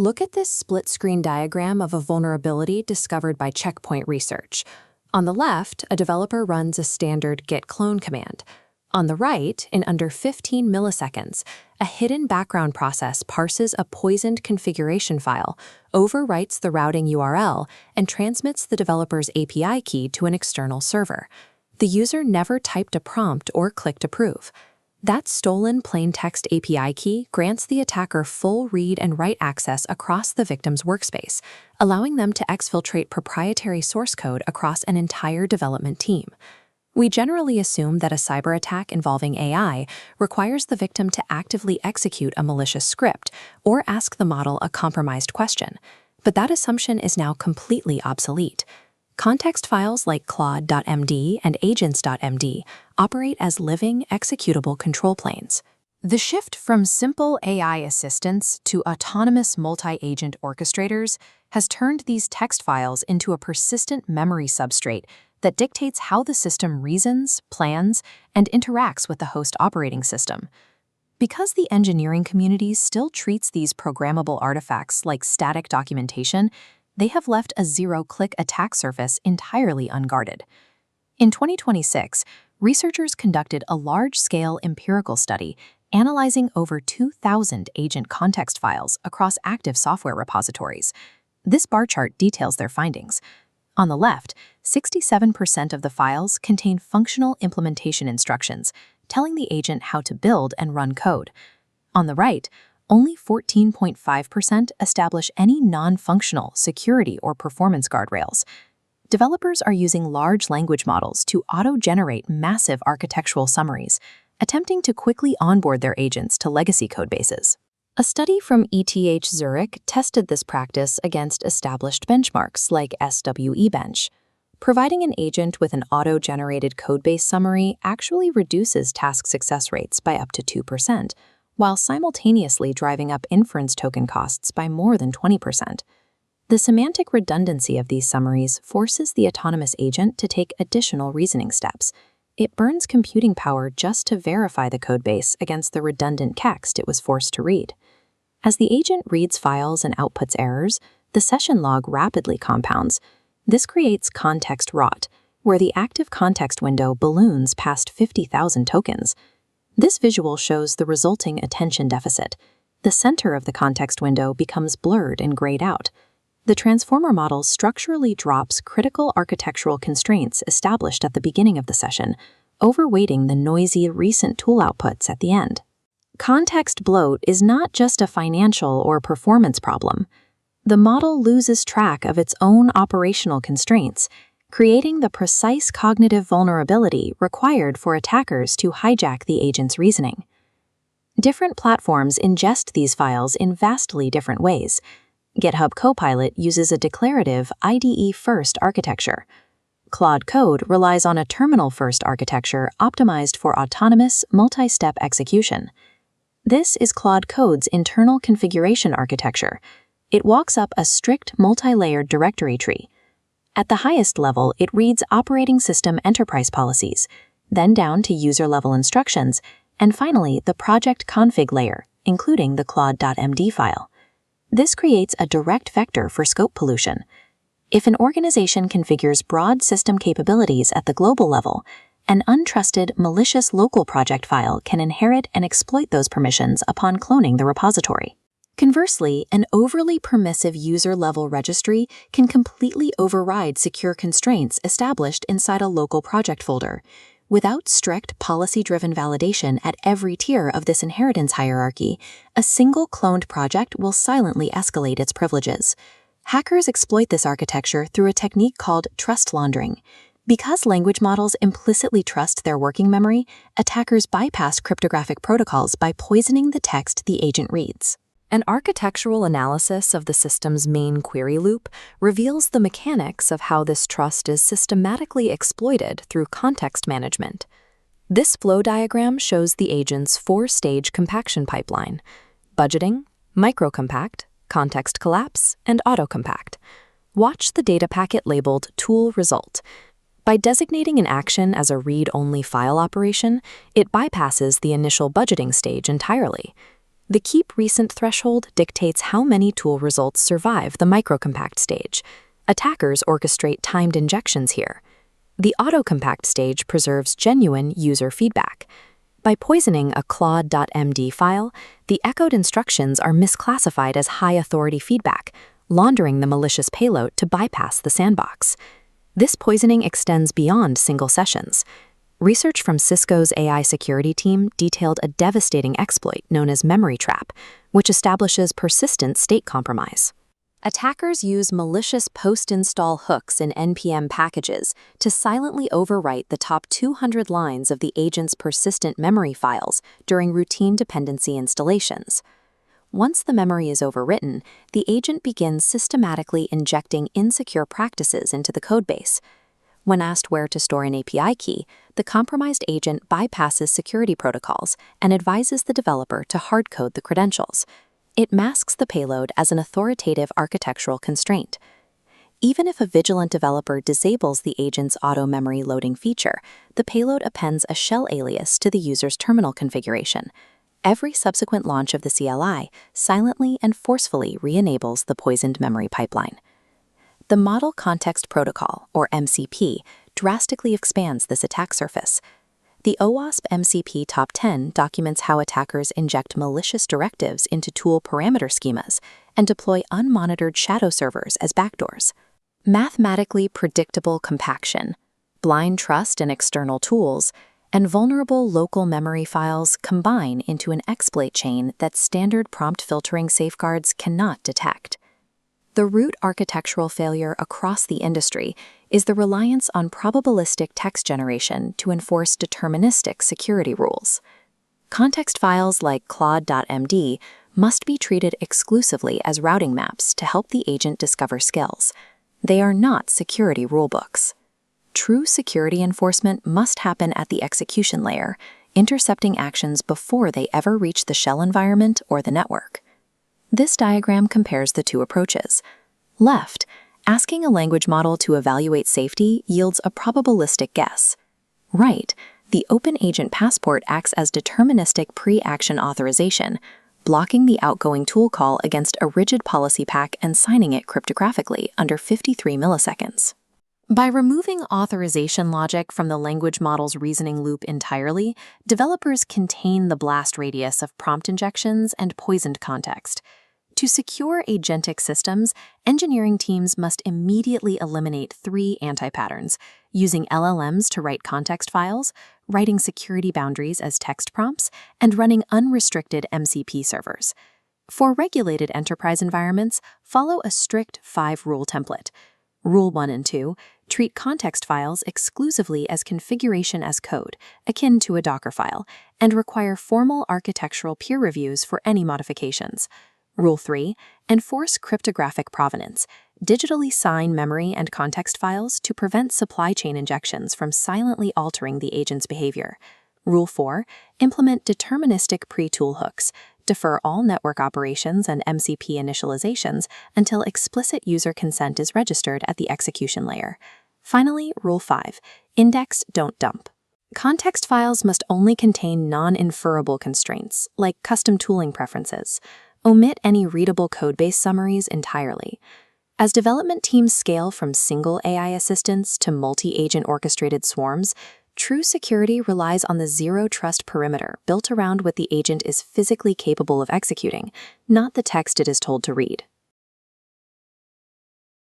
Look at this split-screen diagram of a vulnerability discovered by Checkpoint Research. On the left, a developer runs a standard git clone command. On the right, in under 15 milliseconds, a hidden background process parses a poisoned configuration file, overwrites the routing URL, and transmits the developer's API key to an external server. The user never typed a prompt or clicked approve. That stolen plain-text API key grants the attacker full read and write access across the victim's workspace, allowing them to exfiltrate proprietary source code across an entire development team. We generally assume that a cyber attack involving AI requires the victim to actively execute a malicious script or ask the model a compromised question, but that assumption is now completely obsolete. Context files like claude.md and agents.md operate as living, executable control planes. The shift from simple AI assistants to autonomous multi-agent orchestrators has turned these text files into a persistent memory substrate that dictates how the system reasons, plans, and interacts with the host operating system. Because the engineering community still treats these programmable artifacts like static documentation, they have left a zero-click attack surface entirely unguarded. In 2026, researchers conducted a large-scale empirical study analyzing over 2,000 agent context files across active software repositories. This bar chart details their findings. On the left, 67% of the files contain functional implementation instructions, telling the agent how to build and run code. On the right, only 14.5% establish any non-functional security or performance guardrails. Developers are using large language models to auto-generate massive architectural summaries, attempting to quickly onboard their agents to legacy codebases. A study from ETH Zurich tested this practice against established benchmarks like SWE-bench. Providing an agent with an auto-generated codebase summary actually reduces task success rates by up to 2%, while simultaneously driving up inference token costs by more than 20%. The semantic redundancy of these summaries forces the autonomous agent to take additional reasoning steps. It burns computing power just to verify the codebase against the redundant text it was forced to read. As the agent reads files and outputs errors, the session log rapidly compounds. This creates context rot, where the active context window balloons past 50,000 tokens. This visual shows the resulting attention deficit. The center of the context window becomes blurred and grayed out. The transformer model structurally drops critical architectural constraints established at the beginning of the session, overweighting the noisy recent tool outputs at the end. Context bloat is not just a financial or performance problem. The model loses track of its own operational constraints, creating the precise cognitive vulnerability required for attackers to hijack the agent's reasoning. Different platforms ingest these files in vastly different ways. GitHub Copilot uses a declarative IDE-first architecture. Claude Code relies on a terminal-first architecture optimized for autonomous, multi-step execution. This is Claude Code's internal configuration architecture. It walks up a strict multi-layered directory tree. At the highest level, it reads operating system enterprise policies, then down to user-level instructions, and finally the project config layer, including the claude.md file. This creates a direct vector for scope pollution. If an organization configures broad system capabilities at the global level, an untrusted, malicious local project file can inherit and exploit those permissions upon cloning the repository. Conversely, an overly permissive user-level registry can completely override secure constraints established inside a local project folder. Without strict policy-driven validation at every tier of this inheritance hierarchy, a single cloned project will silently escalate its privileges. Hackers exploit this architecture through a technique called trust laundering. Because language models implicitly trust their working memory, attackers bypass cryptographic protocols by poisoning the text the agent reads. An architectural analysis of the system's main query loop reveals the mechanics of how this trust is systematically exploited through context management. This flow diagram shows the agent's four-stage compaction pipeline: budgeting, microcompact, context collapse, and autocompact. Watch the data packet labeled Tool Result. By designating an action as a read-only file operation, it bypasses the initial budgeting stage entirely. The keep recent threshold dictates how many tool results survive the microcompact stage. Attackers orchestrate timed injections here. The autocompact stage preserves genuine user feedback. By poisoning a claude.md file, the echoed instructions are misclassified as high-authority feedback, laundering the malicious payload to bypass the sandbox. This poisoning extends beyond single sessions. Research from Cisco's AI security team detailed a devastating exploit known as memory trap, which establishes persistent state compromise. Attackers use malicious post-install hooks in NPM packages to silently overwrite the top 200 lines of the agent's persistent memory files during routine dependency installations. Once the memory is overwritten, the agent begins systematically injecting insecure practices into the codebase. When asked where to store an API key, the compromised agent bypasses security protocols and advises the developer to hardcode the credentials. It masks the payload as an authoritative architectural constraint. Even if a vigilant developer disables the agent's auto-memory loading feature, the payload appends a shell alias to the user's terminal configuration. Every subsequent launch of the CLI silently and forcefully re-enables the poisoned memory pipeline. The Model Context Protocol, or MCP, drastically expands this attack surface. The OWASP MCP Top 10 documents how attackers inject malicious directives into tool parameter schemas and deploy unmonitored shadow servers as backdoors. Mathematically predictable compaction, blind trust in external tools, and vulnerable local memory files combine into an exploit chain that standard prompt filtering safeguards cannot detect. The root architectural failure across the industry is the reliance on probabilistic text generation to enforce deterministic security rules. Context files like claude.md must be treated exclusively as routing maps to help the agent discover skills. They are not security rulebooks. True security enforcement must happen at the execution layer, intercepting actions before they ever reach the shell environment or the network. This diagram compares the two approaches. Left, asking a language model to evaluate safety yields a probabilistic guess. Right, the Open Agent Passport acts as deterministic pre-action authorization, blocking the outgoing tool call against a rigid policy pack and signing it cryptographically under 53 milliseconds. By removing authorization logic from the language model's reasoning loop entirely, developers contain the blast radius of prompt injections and poisoned context. To secure agentic systems, engineering teams must immediately eliminate 3 anti-patterns: using LLMs to write context files, writing security boundaries as text prompts, and running unrestricted MCP servers. For regulated enterprise environments, follow a strict 5-rule template. Rule 1 and 2, treat context files exclusively as configuration as code, akin to a Docker file, and require formal architectural peer reviews for any modifications. Rule 3, enforce cryptographic provenance. Digitally sign memory and context files to prevent supply chain injections from silently altering the agent's behavior. Rule 4, implement deterministic pre-tool hooks. Defer all network operations and MCP initializations until explicit user consent is registered at the execution layer. Finally, Rule 5, index, don't dump. Context files must only contain non-inferable constraints, like custom tooling preferences. Omit any readable codebase summaries entirely. As development teams scale from single AI assistants to multi-agent orchestrated swarms, true security relies on the zero-trust perimeter built around what the agent is physically capable of executing, not the text it is told to read.